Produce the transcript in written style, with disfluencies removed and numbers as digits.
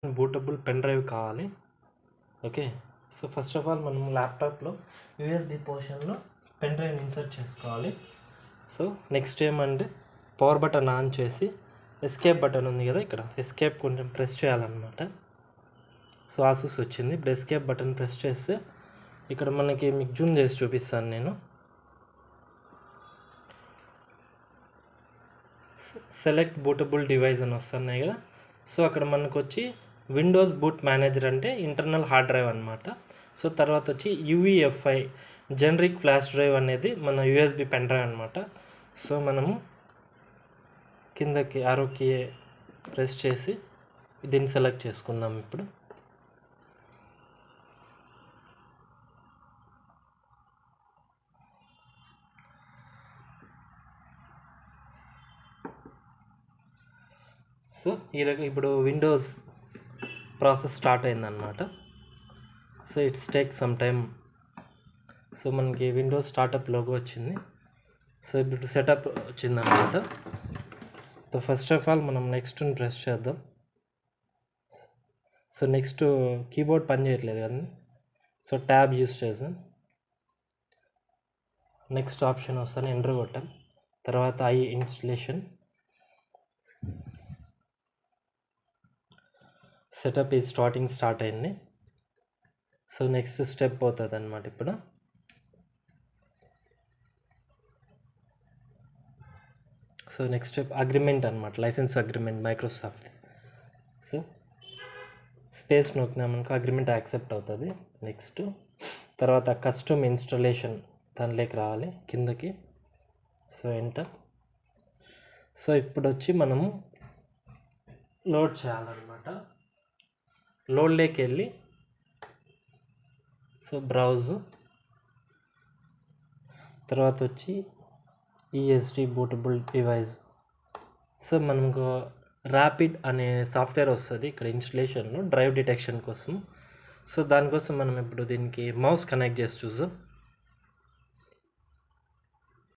Bootable pen drive కావాలి. Okay, so first of all మనం ల్యాప్టాప్లో యూఎస్బి పోర్షన్లో పెన్ డ్రైవ్ని ఇన్సర్ట్ చేసుకోవాలి. సో నెక్స్ట్ ఏమంటే పవర్ బటన్ ఆన్ చేసి ఎస్కేప్ బటన్ ఉంది కదా, ఇక్కడ ఎస్కేప్ కొంచెం ప్రెస్ చేయాలన్నమాట. సో ఆసూస్ వచ్చింది. ఇప్పుడు ఎస్కేప్ బటన్ ప్రెస్ చేస్తే ఇక్కడ మనకి మీకు జూమ్ చేసి చూపిస్తాను నేను. సెలెక్ట్ బూటబుల్ డివైస్ అని వస్తున్నాయి కదా, సో అక్కడ మనకు వచ్చి విండోస్ బూట్ మేనేజర్ అంటే ఇంటర్నల్ హార్డ్ డ్రైవ్ అనమాట. సో తర్వాత వచ్చి యూఈఎఫ్ఐ జనరిక్ ఫ్లాష్ డ్రైవ్ అనేది మన యూఎస్బి పెన్ డ్రైవ్ అనమాట. సో మనము కిందకి ఆరోకి ప్రెస్ చేసి దీన్ని సెలెక్ట్ చేసుకుందాం. ఇప్పుడు సో ఇప్పుడు విండోస్ ప్రాసెస్ స్టార్ట్ అయిందనమాట. So it's take some time. So మనకి విండోస్ స్టార్టప్ లోగో వచ్చింది. సో ఇప్పుడు సెటప్ వచ్చిందనమాట. సో ఫస్ట్ ఆఫ్ ఆల్ మనం నెక్స్ట్ని ప్రెస్ చేద్దాం. సో నెక్స్ట్ కీబోర్డ్ పని చేయట్లేదు కదా, సో ట్యాబ్ యూస్ చేసాం. నెక్స్ట్ ఆప్షన్ వస్తాను ఎంటర్ కొట్టాం. తర్వాత ఐ ఇన్స్టలేషన్ సెటప్ ఈ స్టార్ట్ అయింది. సో నెక్స్ట్ స్టెప్ అవుతుంది అనమాట. ఇప్పుడు సో నెక్స్ట్ స్టెప్ అగ్రిమెంట్ అనమాట, licence agreement Microsoft. So space నొక్కినామనుకో agreement accept అవుతుంది. నెక్స్ట్ తర్వాత కస్టమ్ ఇన్స్టాలేషన్ దానిలోకి రావాలి కిందకి. So enter. సో ఇప్పుడు వచ్చి మనము లోడ్ చేయాలన్నమాట. లోడ్లోకి వెళ్ళి సో బ్రౌజ్, తర్వాత వచ్చి ఈఎస్డి బూటబుల్ డివైస్. సో మనకు ర్యాపిడ్ అనే సాఫ్ట్వేర్ వస్తుంది ఇక్కడ ఇన్స్టలేషన్లో డ్రైవ్ డిటెక్షన్ కోసం. సో దానికోసం మనం ఇప్పుడు దీనికి మౌస్ కనెక్ట్ చేసి చూద్దాం.